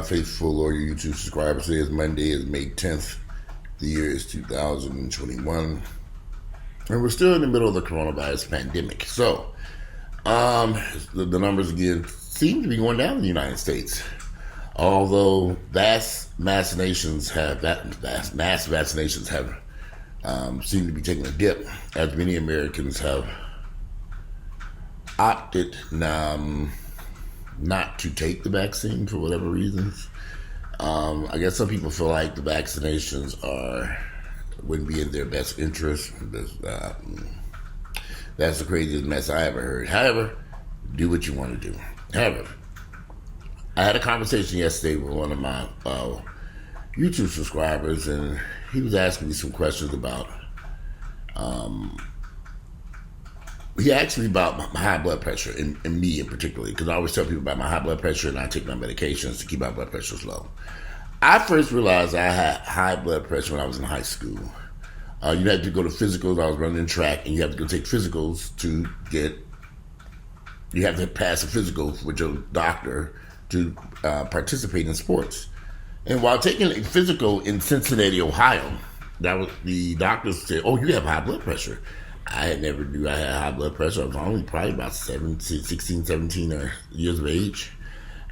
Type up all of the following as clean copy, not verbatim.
faithful Lawyer YouTube subscribers. Today is Monday, it's May 10th. The year is 2021. And we're still in the middle of the coronavirus pandemic. So, the numbers again seem to be going down in the United States. Although mass vaccinations have seem to be taking a dip, as many Americans have opted not to take the vaccine for whatever reasons. I guess some people feel like the vaccinations wouldn't be in their best interest. That's the craziest mess I ever heard. However, do what you want to do. However, I had a conversation yesterday with one of my YouTube subscribers, and he was asking me some questions about. He asked me about my high blood pressure, and me in particular, because I always tell people about my high blood pressure, and I take my medications to keep my blood pressure low. I first realized I had high blood pressure when I was in high school. You had to go to physicals. I was running track, and you have to go take physicals to get. You have to pass a physical with your doctor to participate in sports. And while taking a physical in Cincinnati, Ohio, that was the doctors said, "Oh, you have high blood pressure." I never knew I had high blood pressure. I was only probably about 16, 17 years of age.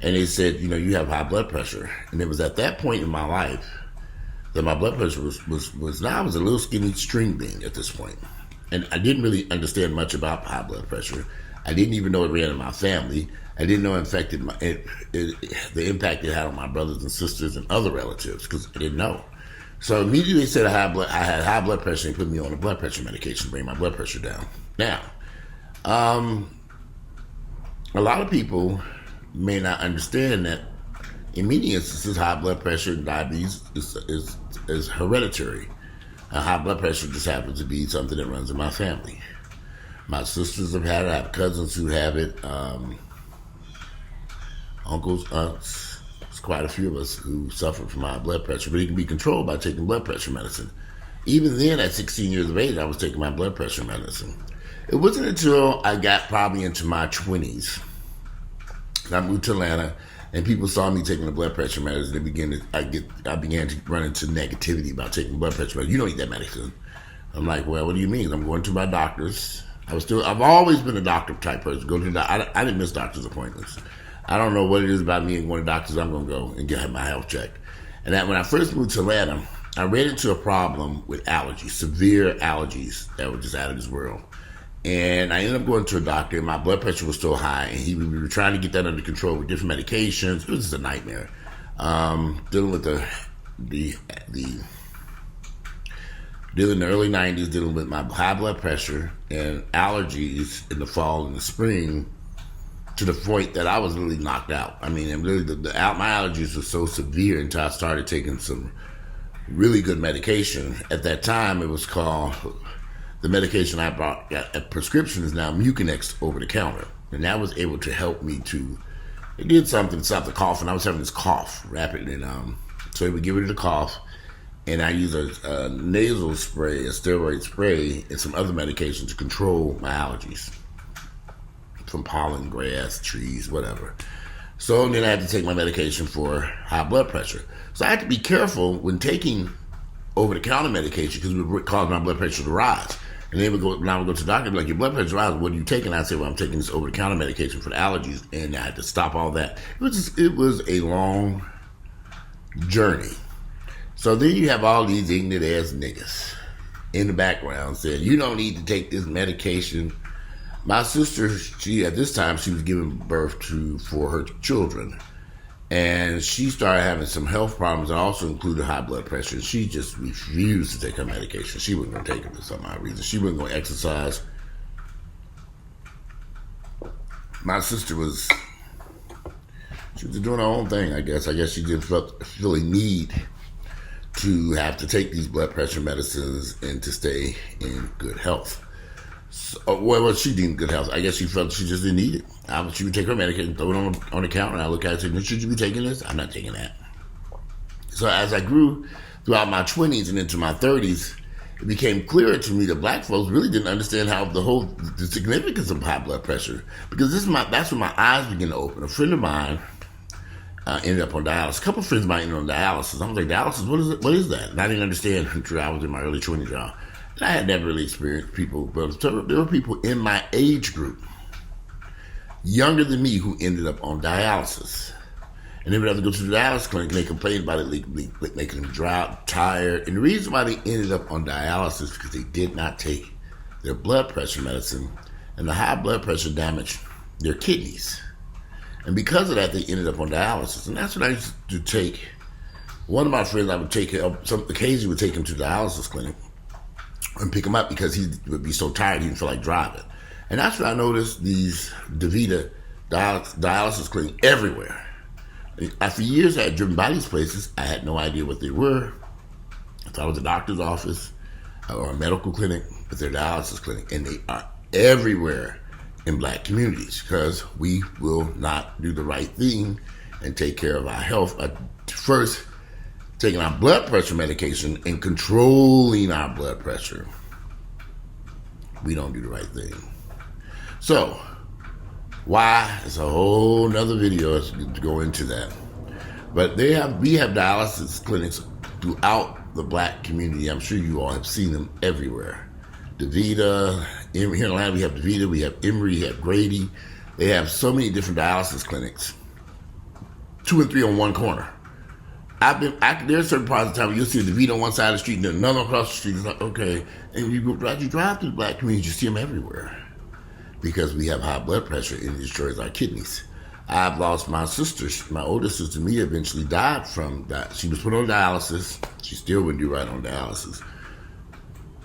And they said, you have high blood pressure. And it was at that point in my life that my blood pressure was now I was a little skinny string bean at this point. And I didn't really understand much about high blood pressure. I didn't even know it ran in my family. I didn't know the impact it had on my brothers and sisters and other relatives, because I didn't know. So immediately they said I had high blood pressure and put me on a blood pressure medication to bring my blood pressure down. Now, a lot of people may not understand that in many instances, high blood pressure and diabetes is hereditary. High blood pressure just happens to be something that runs in my family. My sisters have had it. I have cousins who have it. Uncles, aunts. There's quite a few of us who suffer from high blood pressure, but it can be controlled by taking blood pressure medicine. Even then, at 16 years of age, I was taking my blood pressure medicine. It wasn't until I got probably into my 20s, I moved to Atlanta, and people saw me taking the blood pressure medicine. I began to run into negativity about taking blood pressure medicine. You don't need that medicine. I'm like, well, what do you mean? I'm going to my doctors. I've always been a doctor type person. I didn't miss doctor's appointments. I don't know what it is about me and going to doctors. I'm going to go and get my health checked. And that when I first moved to Atlanta, I ran into a problem with allergies, severe allergies that were just out of this world. And I ended up going to a doctor, and my blood pressure was still high, and we were trying to get that under control with different medications. It was just a nightmare. Dealing with dealing in the early 90s, dealing with my high blood pressure and allergies in the fall and the spring, to the point that I was really knocked out. I mean, and really, my allergies were so severe until I started taking some really good medication. At that time, it was called, the medication I bought at prescription is now Mucinex over the counter. And that was able to help me it did something to stop the cough, and I was having this cough rapidly. And so it would get rid of the cough. And I use a nasal spray, a steroid spray, and some other medication to control my allergies. From pollen, grass, trees, whatever. So then I had to take my medication for high blood pressure. So I had to be careful when taking over-the-counter medication, because it would cause my blood pressure to rise. And then when I would go to the doctor, like, your blood pressure rises, what are you taking? I'd say, well, I'm taking this over-the-counter medication for the allergies, and I had to stop all that. It was a long journey. So then you have all these ignorant-ass niggas in the background saying, you don't need to take this medication. My sister, at this time, she was giving birth for her children. And she started having some health problems, and also included high blood pressure. She just refused to take her medication. She wasn't going to take it for some odd reason. She wasn't going to exercise. My sister was doing her own thing, I guess. I guess she didn't feel a need to have to take these blood pressure medicines and to stay in good health. So, she didn't good health. I guess she felt she just didn't need it. She would take her medication, throw it on the counter, and I look at it and say, should you be taking this? I'm not taking that. So as I grew throughout my 20s and into my 30s, it became clearer to me that black folks really didn't understand the significance of high blood pressure. Because that's when my eyes began to open. A friend of mine ended up on dialysis. A couple of friends of mine ended on dialysis. I was like, dialysis, what is it? What is that? And I didn't understand until I was in my early 20s, y'all. And I had never really experienced people, but there were people in my age group, younger than me, who ended up on dialysis. And they would have to go to the dialysis clinic, and they complained about it making them dry, tired. And the reason why they ended up on dialysis is because they did not take their blood pressure medicine, and the high blood pressure damaged their kidneys. And because of that, they ended up on dialysis. And that's what I used to take. One of my friends, I would take him, occasionally would take him to the dialysis clinic and pick him up because he would be so tired he didn't feel like driving. And that's when I noticed these DaVita dialysis clinics everywhere. For years, I had driven by these places. I had no idea what they were. I thought it was a doctor's office or a medical clinic, but they're a dialysis clinic. And they are everywhere in black communities because we will not do the right thing and take care of our health. First, taking our blood pressure medication and controlling our blood pressure. We don't do the right thing. So, why? It's a whole nother video to go into that. But we have dialysis clinics throughout the black community. I'm sure you all have seen them everywhere. DaVita, here in Atlanta we have DaVita, we have Emory, we have Grady. They have so many different dialysis clinics. 2 and 3 on one corner. There's certain parts of the time where you'll see a DaVita on one side of the street and then another across the street. It's like, okay. And you drive through the black community, you see them everywhere. Because we have high blood pressure and it destroys our kidneys. I've lost my sister. My older sister, Mia, eventually died from that. She was put on dialysis. She still wouldn't do right on dialysis.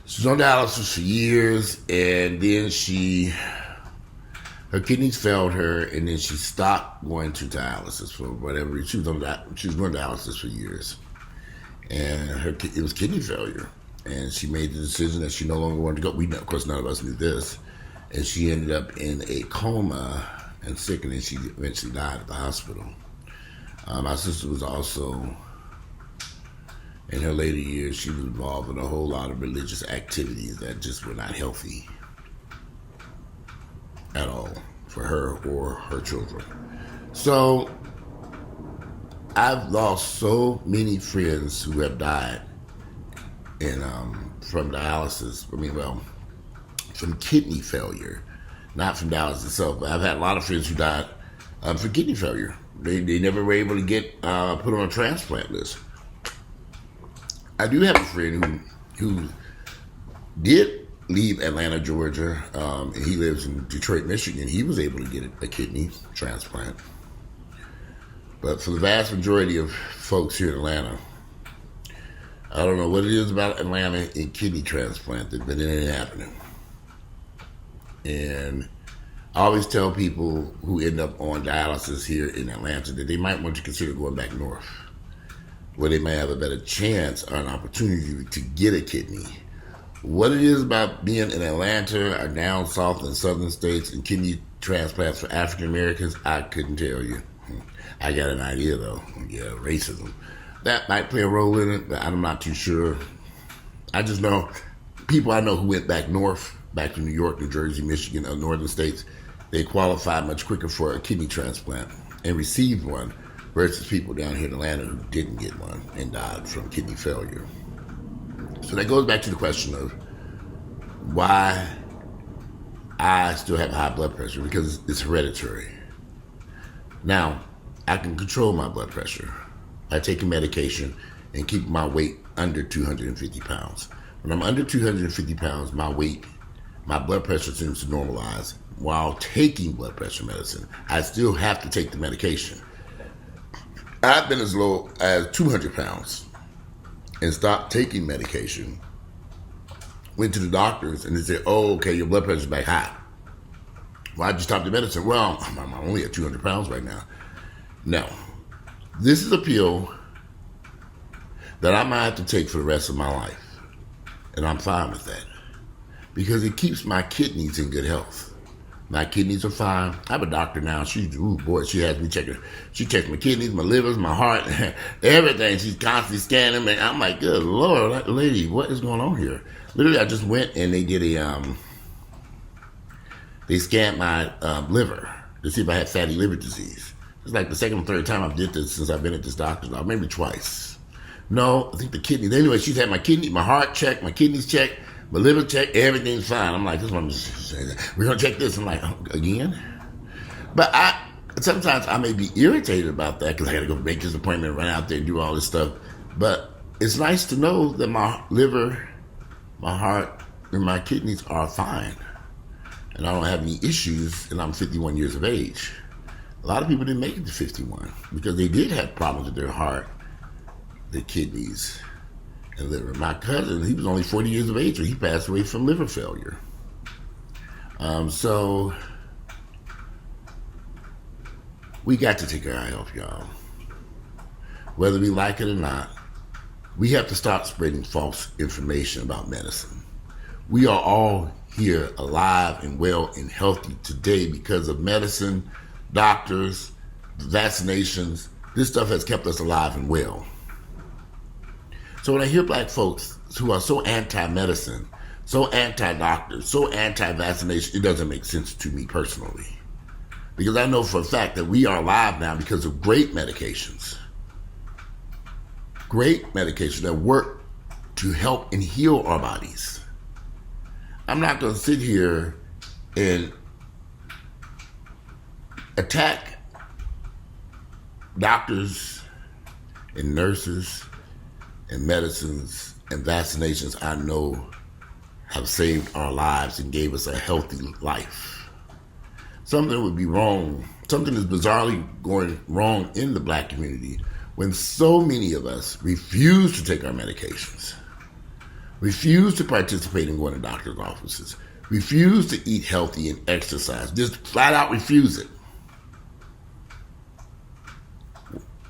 She was on dialysis for years, and then her kidneys failed her, and then she stopped going to dialysis for whatever reason. She was going to dialysis for years, and it was kidney failure. And she made the decision that she no longer wanted to go. Of course, none of us knew this. And she ended up in a coma and sick, and then she eventually died at the hospital. My sister was also, in her later years, she was involved in a whole lot of religious activities that just were not healthy at all for her or her children. So I've lost so many friends who have died from dialysis. From kidney failure, not from dialysis itself. But I've had a lot of friends who died from kidney failure. They never were able to get put on a transplant list. I do have a friend who did leave Atlanta, Georgia, and he lives in Detroit, Michigan. He was able to get a kidney transplant. But for the vast majority of folks here in Atlanta, I don't know what it is about Atlanta and kidney transplant, but it ain't happening. And I always tell people who end up on dialysis here in Atlanta that they might want to consider going back north, where they may have a better chance or an opportunity to get a kidney. What it is about being in Atlanta or down south in southern states and kidney transplants for African Americans, I couldn't tell you. I got an idea though. Yeah, racism. That might play a role in it, but I'm not too sure. I just know people I know who went back north, back to New York, New Jersey, Michigan, northern states, they qualified much quicker for a kidney transplant and received one versus people down here in Atlanta who didn't get one and died from kidney failure. So that goes back to the question of why I still have high blood pressure, because it's hereditary. Now, I can control my blood pressure by taking medication and keep my weight under 250 pounds. When I'm under 250 pounds, my blood pressure seems to normalize while taking blood pressure medicine. I still have to take the medication. I've been as low as 200 pounds and stopped taking medication. Went to the doctors and they said, oh, okay, your blood pressure's back high. Why'd you stop the medicine? Well, I'm only at 200 pounds right now. No. This is a pill that I might have to take for the rest of my life. And I'm fine with that, because it keeps my kidneys in good health. My kidneys are fine. I have a doctor now. She has me checking. She checks my kidneys, my livers, my heart, everything. She's constantly scanning me. I'm like, good Lord, lady, what is going on here? Literally, I just went and they did they scanned my liver to see if I had fatty liver disease. It's like the second or third time I've did this since I've been at this doctor's office, maybe twice. No, I think the kidneys. Anyway, she's had my kidney, my heart checked, my kidneys checked, my liver checked, everything's fine. I'm like, this one, we're gonna check this. I'm like, oh, again? But sometimes I may be irritated about that because I gotta go make this appointment, run out there and do all this stuff. But it's nice to know that my liver, my heart, and my kidneys are fine. And I don't have any issues, and I'm 51 years of age. A lot of people didn't make it to 51 because they did have problems with their heart, their kidneys, and liver. My cousin, he was only 40 years of age when he passed away from liver failure. So we got to take our eye off, y'all. Whether we like it or not, we have to stop spreading false information about medicine. We are all here alive and well and healthy today because of medicine, doctors, vaccinations. This stuff has kept us alive and well. So when I hear black folks who are so anti-medicine, so anti-doctors, so anti-vaccination, it doesn't make sense to me personally. Because I know for a fact that we are alive now because of great medications. Great medications that work to help and heal our bodies. I'm not going to sit here and attack doctors and nurses and medicines and vaccinations I know have saved our lives and gave us a healthy life. Something would be wrong. Something is bizarrely going wrong in the black community when so many of us refuse to take our medications, refuse to participate in going to doctor's offices, refuse to eat healthy and exercise, just flat out refuse it.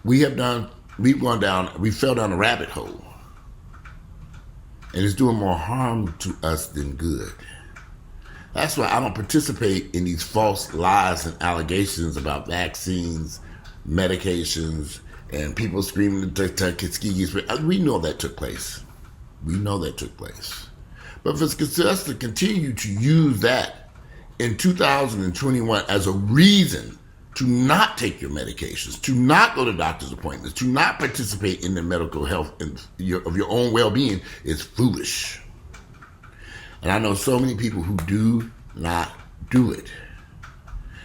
We fell down a rabbit hole, and it's doing more harm to us than good. That's why I don't participate in these false lies and allegations about vaccines, medications, and people screaming the Tuskegee. We know that took place. We know that took place. But for us to continue to use that in 2021 as a reason to not take your medications, to not go to doctor's appointments, to not participate in the medical health of your own well-being is foolish. And I know so many people who do not do it.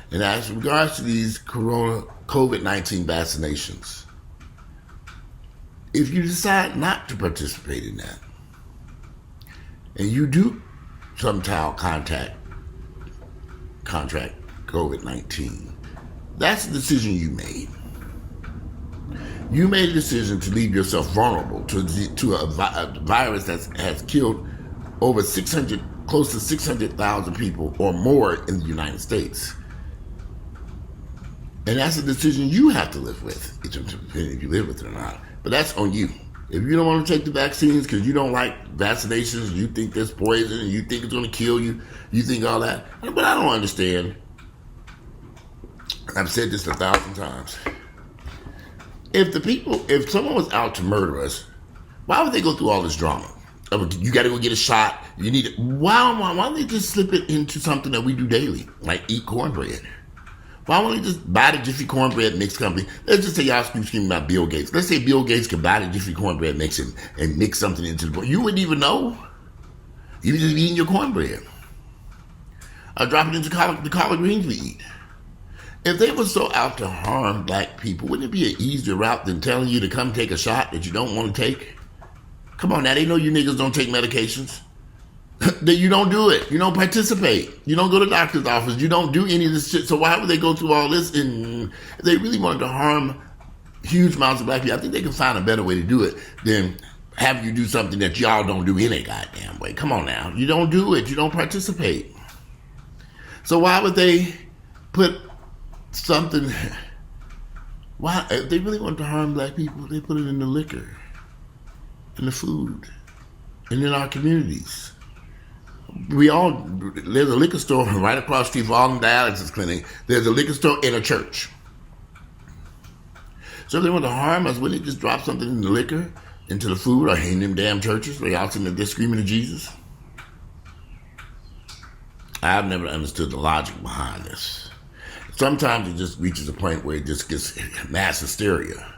And as regards to these COVID-19 vaccinations, if you decide not to participate in that, and you do somehow contract COVID-19, that's the decision you made. You made a decision to leave yourself vulnerable to a virus that has killed over close to 600,000 people or more in the United States. And that's a decision you have to live with, if you live with it or not. But that's on you. If you don't want to take the vaccines because you don't like vaccinations, you think there's poison, and you think it's going to kill you, you think all that. But I don't understand. I've said this 1,000 times. If someone was out to murder us, why would they go through all this drama? You got to go get a shot. You need it. Why don't they just slip it into something that we do daily, like eat cornbread? Why don't they just buy the Jiffy Cornbread Mix Company? Let's just say y'all screaming about Bill Gates. Let's say Bill Gates could buy the Jiffy Cornbread Mix and mix something into the. You wouldn't even know. You would just be eating your cornbread. Or drop it into the collard greens we eat. If they were so out to harm black people, wouldn't it be an easier route than telling you to come take a shot that you don't want to take? Come on now, they know you niggas don't take medications. That you don't do it. You don't participate. You don't go to doctor's office. You don't do any of this shit. So why would they go through all this? And if they really wanted to harm huge amounts of black people, I think they can find a better way to do it than have you do something that y'all don't do any goddamn way. Come on now. You don't do it. You don't participate. So why would they put something... Why? If they really wanted to harm black people, they put it in the liquor, in the food, and in our communities. There's a liquor store right across the street from all the dialysis clinic. There's a liquor store in a church. So if they want to harm us, wouldn't they just drop something in the liquor, into the food, or in them damn churches where y'all sitting there screaming at Jesus? I've never understood the logic behind this. Sometimes it just reaches a point where it just gets mass hysteria.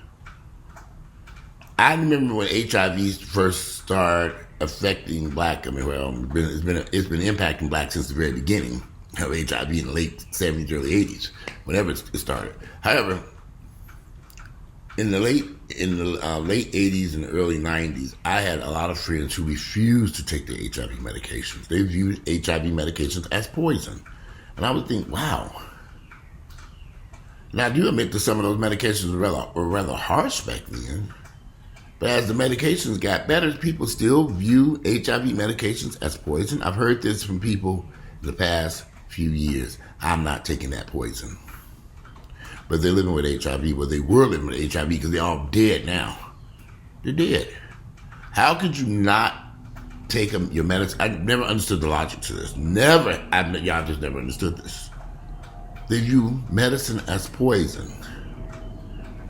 I remember when HIV first started affecting black. I mean, well, it's been impacting black since the very beginning of HIV in the late 70s, early 80s, whenever it started. However, in the late 80s and early 90s, I had a lot of friends who refused to take their HIV medications. They viewed HIV medications as poison, and I would think, wow. Now, I do admit that some of those medications were rather harsh back then. But as the medications got better, people still view HIV medications as poison. I've heard this from people in the past few years. I'm not taking that poison. But they're living with HIV. Well, they were living with HIV because they're all dead now. They're dead. How could you not take your medicine? I never understood the logic to this. Y'all just never understood this. They view medicine as poison.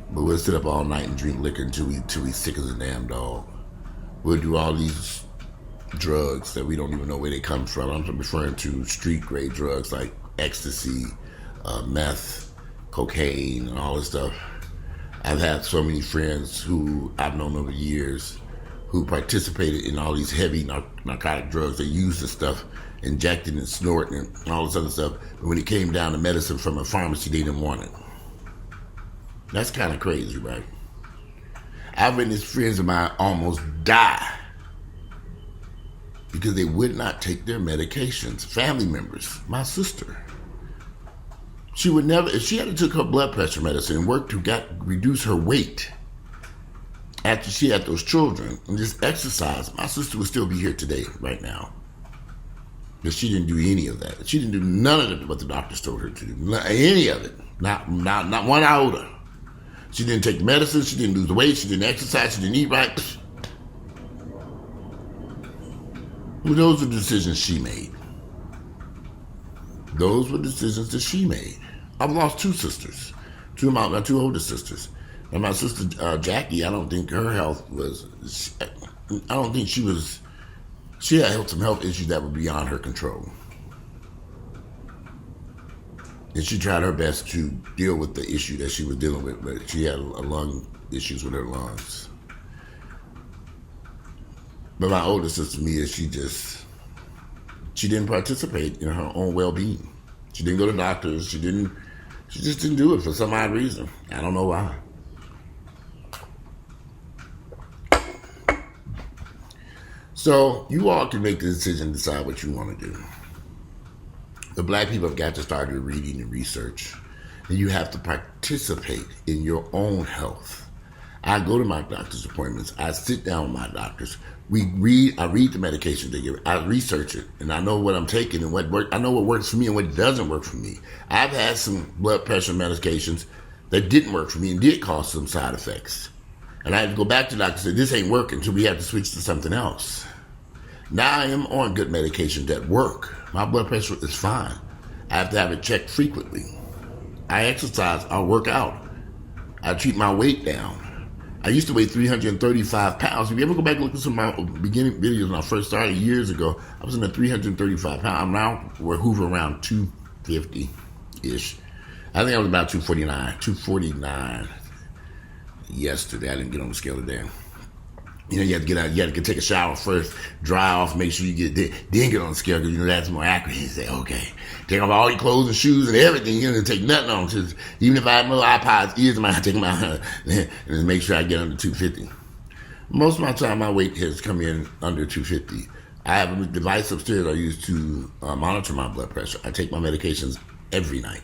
But we'll sit up all night and drink liquor until we sick as a damn dog. We'll do all these drugs that we don't even know where they come from. I'm referring to street grade drugs like ecstasy, meth, cocaine, and all this stuff. I've had so many friends who I've known over years who participated in all these heavy narcotic drugs. They used the stuff, injecting and snorting and all this other stuff. But when it came down to medicine from a pharmacy, they didn't want it. That's kind of crazy, right? I've witnessed friends of mine almost die because they would not take their medications. Family members, my sister. She would never, if she had to take her blood pressure medicine and work to reduce her weight after she had those children and just exercise, my sister would still be here today, right now. But she didn't do any of that. She didn't do none of it what the doctors told her to do. Any of it. Not one iota. She didn't take medicine. She didn't lose weight. She didn't exercise. She didn't eat right. Well, those were decisions she made. Those were decisions that she made. I've lost two sisters, two older sisters. And my sister Jackie, I don't think her health was. I don't think she was. She had some health issues that were beyond her control. And she tried her best to deal with the issue that she was dealing with, but she had lung issues with her lungs. But my older sister, Mia, she just didn't participate in her own well-being. She didn't go to doctors. She just didn't do it for some odd reason. I don't know why. So you all can make the decision, decide what you want to do. The black people have got to start reading and research. And you have to participate in your own health. I go to my doctor's appointments. I sit down with my doctors. I read the medication they give. I research it, and I know what I'm taking and what works. I know what works for me and what doesn't work for me. I've had some blood pressure medications that didn't work for me and did cause some side effects. And I had to go back to the doctor and say, this ain't working, so we have to switch to something else. Now I am on good medications that work. My blood pressure is fine. I have to have it checked frequently. I exercise. I work out. I keep my weight down. I used to weigh 335 pounds. If you ever go back and look at some of my beginning videos when I first started years ago, I was in the 335 pounds. I'm now, we're hovering around 250-ish. I think I was about 249 yesterday. I didn't get on the scale today. You know, you have to get out, you have to take a shower first, dry off, make sure you get there, then get on the scale, because, you know, that's more accurate. You say, okay, take off all your clothes and shoes and everything, you don't take nothing on, because even if I have no iPods, ears, I might take them out and just make sure I get under 250. Most of my time, my weight has come in under 250. I have a device upstairs I use to monitor my blood pressure. I take my medications every night.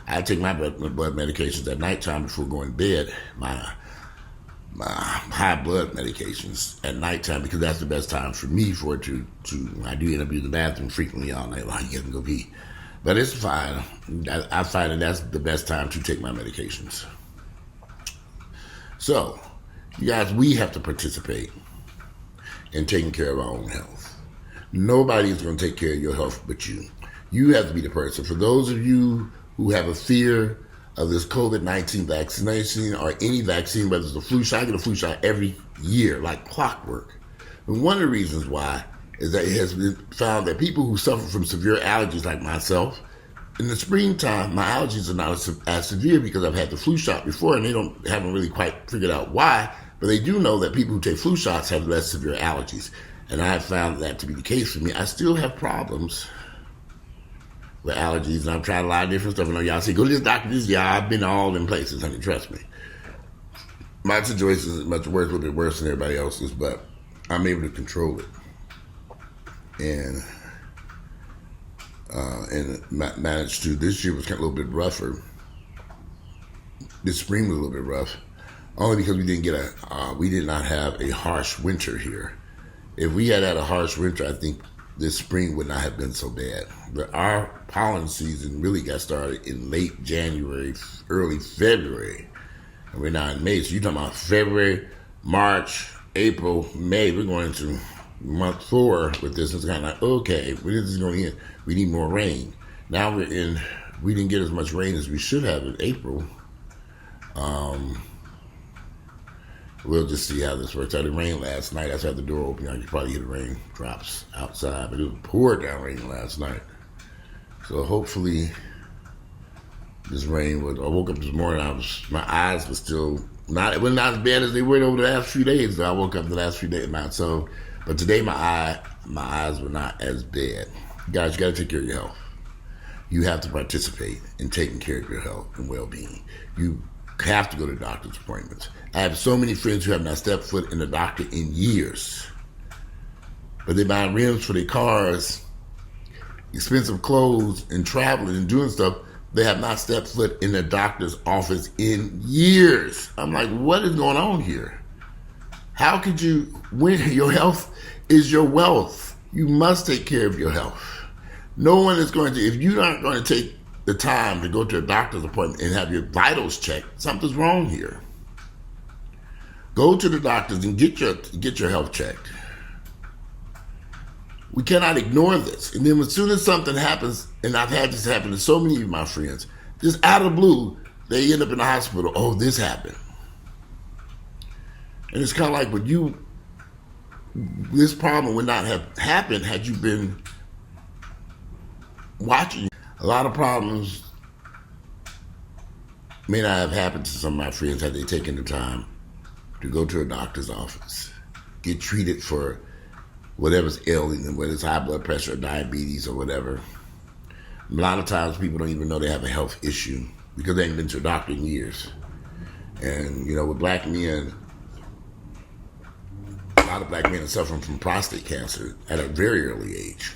I take my blood medications at nighttime before going to bed, my high blood medications at nighttime, because that's the best time for me for it to I do end up using the bathroom frequently all night long. You can go pee. But it's fine. I find that that's the best time to take my medications. So, you guys, we have to participate in taking care of our own health. Nobody is going to take care of your health but you. You have to be the person. For those of you who have a fear of this COVID-19 vaccination or any vaccine, whether it's a flu shot, I get a flu shot every year, like clockwork. And one of the reasons why is that it has been found that people who suffer from severe allergies like myself, in the springtime, my allergies are not as severe because I've had the flu shot before, and they haven't really quite figured out why. But they do know that people who take flu shots have less severe allergies, and I have found that to be the case for me. I still have problems with allergies, and I've tried a lot of different stuff. I know y'all say, go to this doctor. Yeah, I've been all in places, honey. Trust me. My situation is much worse, a little bit worse than everybody else's, but I'm able to control it. And managed to. This year was kind of a little bit rougher. This spring was a little bit rough, only because we did not have a harsh winter here. If we had a harsh winter, I think this spring would not have been so bad. But our pollen season really got started in late January, early February, and we're now in May. So you're talking about February, March, April, May. We're going into month 4 with this. It's kind of like, okay, when is this going to end? We need more rain. Now we didn't get as much rain as we should have in April. We'll just see how this works out. It rained last night. I just had the door open. I could probably hear the rain drops outside, but it poured down rain last night. So hopefully this rain would. I woke up this morning. My eyes were still not. It wasn't as bad as they were over the last few days. I woke up the last few days now. So, but today my eyes were not as bad. Guys, you got to take care of your health. You have to participate in taking care of your health and well-being. You have to go to doctor's appointments. I have so many friends who have not stepped foot in a doctor in years. But they buy rims for their cars, expensive clothes, and traveling and doing stuff. They have not stepped foot in a doctor's office in years. I'm like, what is going on here? How could you, when your health is your wealth, you must take care of your health. No one is going to, if you're not going to take the time to go to a doctor's appointment and have your vitals checked, something's wrong here. Go to the doctors and get your health checked. We cannot ignore this. And then as soon as something happens, and I've had this happen to so many of my friends, just out of the blue, they end up in the hospital. Oh, this happened. And it's kind of like, but this problem would not have happened had you been watching. A lot of problems may not have happened to some of my friends had they taken the time to go to a doctor's office, get treated for whatever's ailing them, whether it's high blood pressure or diabetes or whatever. A lot of times people don't even know they have a health issue because they haven't been to a doctor in years. And, with black men, a lot of black men are suffering from prostate cancer at a very early age.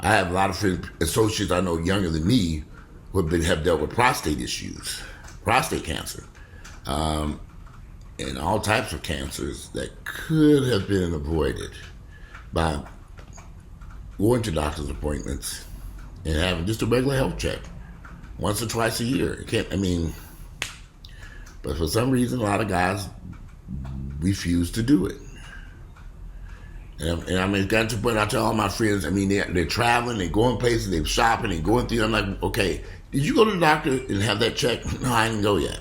I have a lot of friends, associates I know younger than me who have dealt with prostate issues, prostate cancer, and all types of cancers that could have been avoided by going to doctor's appointments and having just a regular health check once or twice a year. But for some reason, a lot of guys refuse to do it. And it's gotten to the point I tell all my friends, they're traveling, they're going places, they're shopping, they're going through. I'm like, okay, did you go to the doctor and have that check? No, I didn't go yet.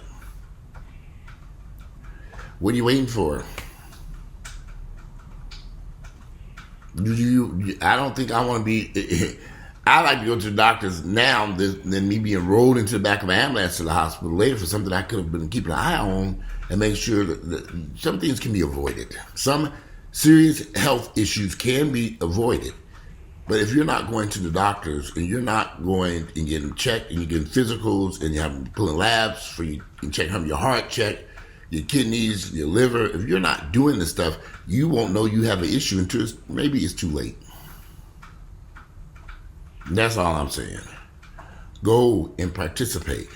What are you waiting for? I don't think I want to be. I like to go to the doctors now than me be enrolled into the back of an ambulance to the hospital later for something I could have been keeping an eye on and make sure that some things can be avoided. Some serious health issues can be avoided. But if you're not going to the doctors and you're not going and getting checked and you're getting physicals and you're pulling labs for you can check your heart check, your kidneys, your liver, if you're not doing this stuff, you won't know you have an issue until maybe it's too late. That's all I'm saying. Go and participate.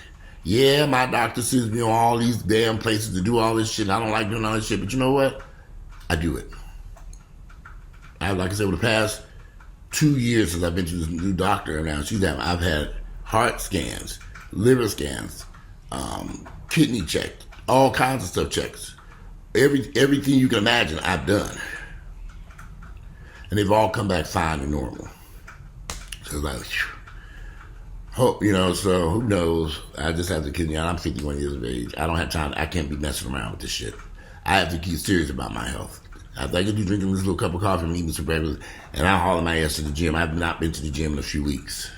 Yeah, my doctor sends me on all these damn places to do all this shit. I don't like doing all this shit, but you know what? I do it. Like I said, over the past 2 years since I've been to this new doctor now, I've had heart scans, liver scans, kidney checked, all kinds of stuff checks. Everything you can imagine, I've done. And they've all come back fine and normal. So it's like, hope, so who knows? I just have to kid you out. I'm 51 years of age. I don't have time. I can't be messing around with this shit. I have to keep serious about my health. After I get through drinking this little cup of coffee and eating some breakfast, and I haul my ass to the gym. I've not been to the gym in a few weeks.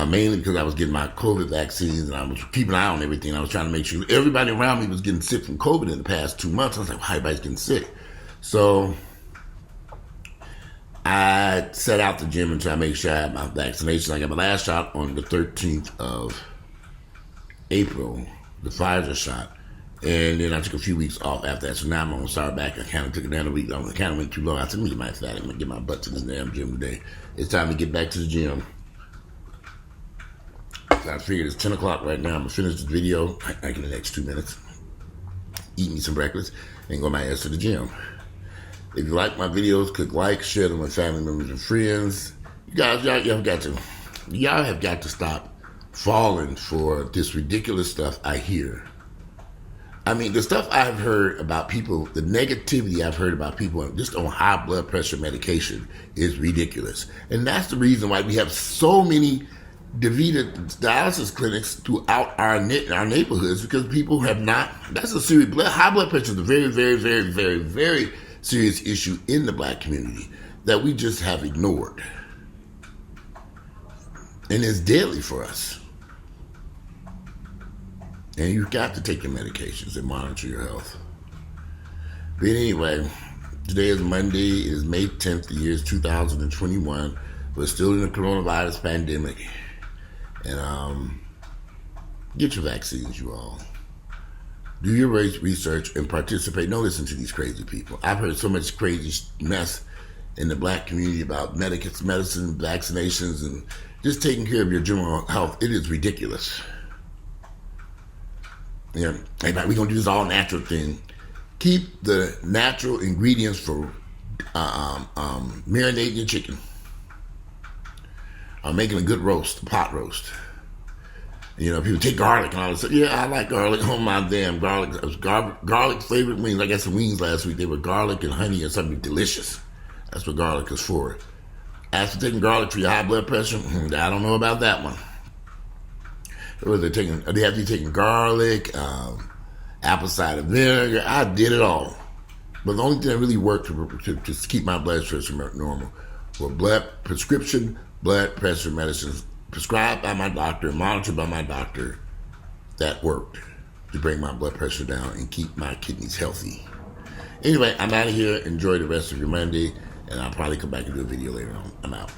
mainly because I was getting my COVID vaccines and I was keeping an eye on everything. I was trying to make sure everybody around me was getting sick from COVID in the past 2 months. I was like, why everybody's getting sick? So I set out the gym and try to make sure I had my vaccination. I got my last shot on the 13th of April, the Pfizer shot. And then I took a few weeks off after that. So now I'm going to start back. I kind of took another week. I kind of went too long. I said, let me get my fat. I'm going to get my butt to this damn gym today. It's time to get back to the gym. So I figured it's 10 o'clock right now. I'm going to finish this video like in the next 2 minutes. Eat me some breakfast and go my ass to the gym. If you like my videos, click like, share them with family members and friends. You guys, y'all have got to stop falling for this ridiculous stuff I hear. I mean, the stuff I've heard about people, the negativity I've heard about people just on high blood pressure medication is ridiculous. And that's the reason why we have so many DaVita dialysis clinics throughout our neighborhoods, because people have not, that's a serious, high blood pressure is a very, very, very, very, very serious issue in the black community that we just have ignored. And it's deadly for us. And you've got to take your medications and monitor your health. But anyway, today is Monday. It is May 10th. The year is 2021. We're still in the coronavirus pandemic. And get your vaccines, you all. Do your research and participate. Don't listen to these crazy people. I've heard so much crazy mess in the black community about medicine, vaccinations, and just taking care of your general health. It is ridiculous. Yeah, we're going to do this all natural thing. Keep the natural ingredients for marinating your chicken. Making a good roast, a pot roast. You know, people take garlic and all this stuff. Yeah, I like garlic. Oh, my damn garlic. It was garlic flavored wings. I got some wings last week. They were garlic and honey and something delicious. That's what garlic is for. As for taking garlic for your high blood pressure, I don't know about that one. They have you taking garlic, apple cider vinegar. I did it all. But the only thing that really worked to keep my blood pressure normal were prescription blood pressure medicines prescribed by my doctor, monitored by my doctor, that worked to bring my blood pressure down and keep my kidneys healthy. Anyway, I'm out of here. Enjoy the rest of your Monday, and I'll probably come back and do a video later on. I'm out.